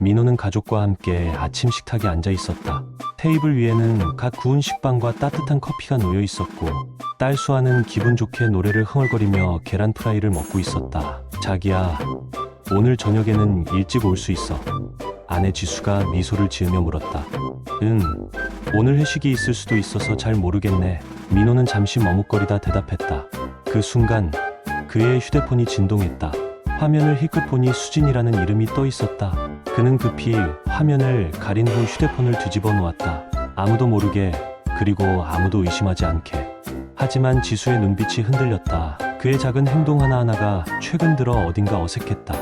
민호는 가족과 함께 아침 식탁에 앉아 있었다. 테이블 위에는 갓 구운 식빵과 따뜻한 커피가 놓여 있었고, 딸 수아는 기분 좋게 노래를 흥얼거리며 계란 프라이를 먹고 있었다. 자기야, 오늘 저녁에는 일찍 올 수 있어. 아내 지수가 미소를 지으며 물었다. 응, 오늘 회식이 있을 수도 있어서 잘 모르겠네. 민호는 잠시 머뭇거리다 대답했다. 그 순간 그의 휴대폰이 진동했다. 화면을 힐끗 보니 수진이라는 이름이 떠 있었다. 그는 급히 화면을 가린 후 휴대폰을 뒤집어 놓았다. 아무도 모르게, 그리고 아무도 의심하지 않게. 하지만 지수의 눈빛이 흔들렸다. 그의 작은 행동 하나하나가 최근 들어 어딘가 어색했다.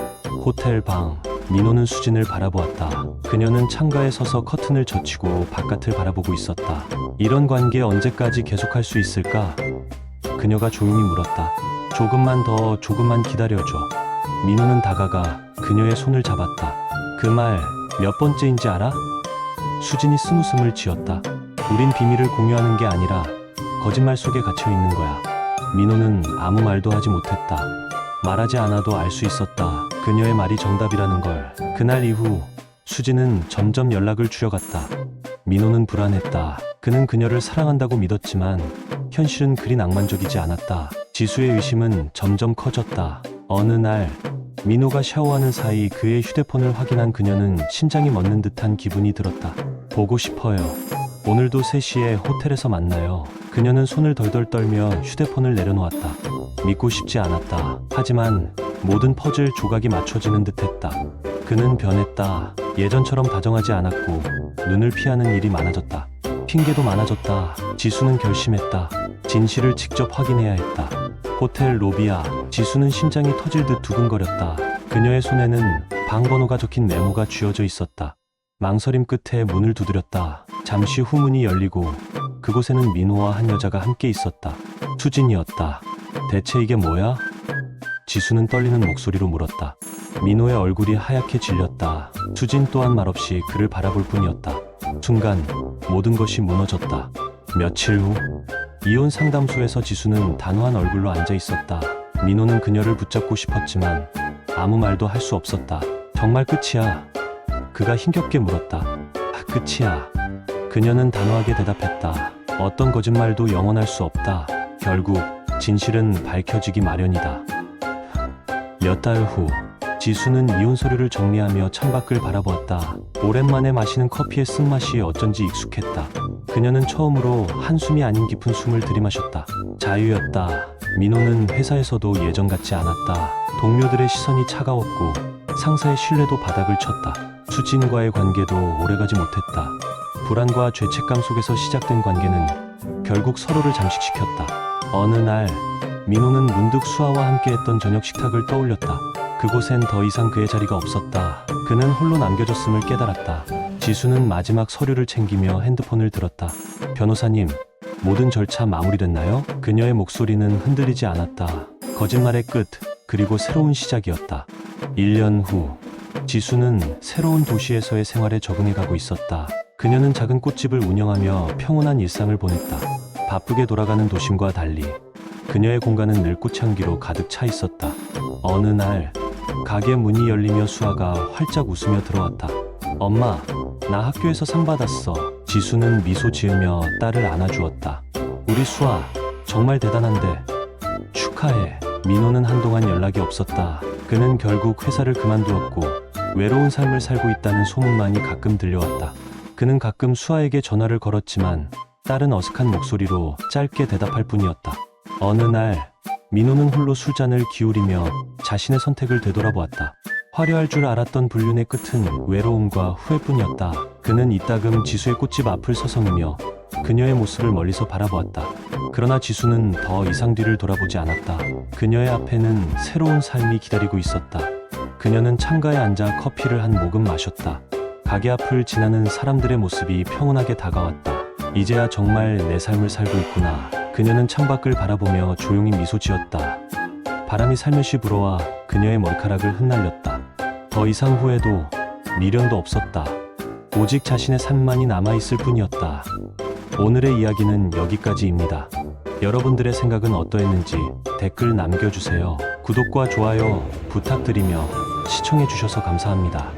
호텔 방. 민호는 수진을 바라보았다. 그녀는 창가에 서서 커튼을 젖히고 바깥을 바라보고 있었다. 이런 관계 언제까지 계속할 수 있을까? 그녀가 조용히 물었다. 조금만 기다려줘. 민호는 다가가 그녀의 손을 잡았다. 그 말 몇 번째인지 알아? 수진이 쓴웃음을 지었다. 우린 비밀을 공유하는 게 아니라 거짓말 속에 갇혀 있는 거야. 민호는 아무 말도 하지 못했다. 말하지 않아도 알 수 있었다. 그녀의 말이 정답이라는 걸. 그날 이후 수진은 점점 연락을 줄여갔다. 민호는 불안했다. 그는 그녀를 사랑한다고 믿었지만 현실은 그리 낭만적이지 않았다. 지수의 의심은 점점 커졌다. 어느 날 민호가 샤워하는 사이 그의 휴대폰을 확인한 그녀는 심장이 멎는 듯한 기분이 들었다. 보고 싶어요. 오늘도 3시에 호텔에서 만나요. 그녀는 손을 덜덜 떨며 휴대폰을 내려놓았다. 믿고 싶지 않았다. 하지만 모든 퍼즐 조각이 맞춰지는 듯했다. 그는 변했다. 예전처럼 다정하지 않았고 눈을 피하는 일이 많아졌다. 핑계도 많아졌다. 지수는 결심했다. 진실을 직접 확인해야 했다. 호텔 로비야. 지수는 심장이 터질 듯 두근거렸다. 그녀의 손에는 방번호가 적힌 메모가 쥐어져 있었다. 망설임 끝에 문을 두드렸다. 잠시 후 문이 열리고 그곳에는 민호와 한 여자가 함께 있었다. 수진이었다. 대체 이게 뭐야? 지수는 떨리는 목소리로 물었다. 민호의 얼굴이 하얗게 질렸다. 수진 또한 말없이 그를 바라볼 뿐이었다. 순간 모든 것이 무너졌다. 며칠 후 이혼 상담소에서 지수는 단호한 얼굴로 앉아 있었다. 민호는 그녀를 붙잡고 싶었지만 아무 말도 할 수 없었다. 정말 끝이야? 그가 힘겹게 물었다. 끝이야. 그녀는 단호하게 대답했다. 어떤 거짓말도 영원할 수 없다. 결국 진실은 밝혀지기 마련이다. 몇 달 후 지수는 이혼 서류를 정리하며 창밖을 바라보았다. 오랜만에 마시는 커피의 쓴맛이 어쩐지 익숙했다. 그녀는 처음으로 한숨이 아닌 깊은 숨을 들이마셨다. 자유였다. 민호는 회사에서도 예전 같지 않았다. 동료들의 시선이 차가웠고 상사의 신뢰도 바닥을 쳤다. 수진과의 관계도 오래가지 못했다. 불안과 죄책감 속에서 시작된 관계는 결국 서로를 잠식시켰다. 어느 날 민호는 문득 수아와 함께했던 저녁 식탁을 떠올렸다. 그곳엔 더 이상 그의 자리가 없었다. 그는 홀로 남겨졌음을 깨달았다. 지수는 마지막 서류를 챙기며 핸드폰을 들었다. 변호사님, 모든 절차 마무리됐나요? 그녀의 목소리는 흔들리지 않았다. 거짓말의 끝, 그리고 새로운 시작이었다. 1년 후 지수는 새로운 도시에서의 생활에 적응해가고 있었다. 그녀는 작은 꽃집을 운영하며 평온한 일상을 보냈다. 바쁘게 돌아가는 도심과 달리 그녀의 공간은 늘 꽃향기로 가득 차 있었다. 어느 날 가게 문이 열리며 수아가 활짝 웃으며 들어왔다. 엄마, 나 학교에서 상 받았어. 지수는 미소 지으며 딸을 안아주었다. 우리 수아, 정말 대단한데. 축하해. 민호는 한동안 연락이 없었다. 그는 결국 회사를 그만두었고 외로운 삶을 살고 있다는 소문만이 가끔 들려왔다. 그는 가끔 수아에게 전화를 걸었지만 딸은 어색한 목소리로 짧게 대답할 뿐이었다. 어느 날 민호는 홀로 술잔을 기울이며 자신의 선택을 되돌아보았다. 화려할 줄 알았던 불륜의 끝은 외로움과 후회뿐이었다. 그는 이따금 지수의 꽃집 앞을 서성이며 그녀의 모습을 멀리서 바라보았다. 그러나 지수는 더 이상 뒤를 돌아보지 않았다. 그녀의 앞에는 새로운 삶이 기다리고 있었다. 그녀는 창가에 앉아 커피를 한 모금 마셨다. 가게 앞을 지나는 사람들의 모습이 평온하게 다가왔다. 이제야 정말 내 삶을 살고 있구나. 그녀는 창밖을 바라보며 조용히 미소 지었다. 바람이 살며시 불어와 그녀의 머리카락을 흩날렸다. 더 이상 후회도 미련도 없었다. 오직 자신의 삶만이 남아있을 뿐이었다. 오늘의 이야기는 여기까지입니다. 여러분들의 생각은 어떠했는지 댓글 남겨주세요. 구독과 좋아요 부탁드리며 시청해주셔서 감사합니다.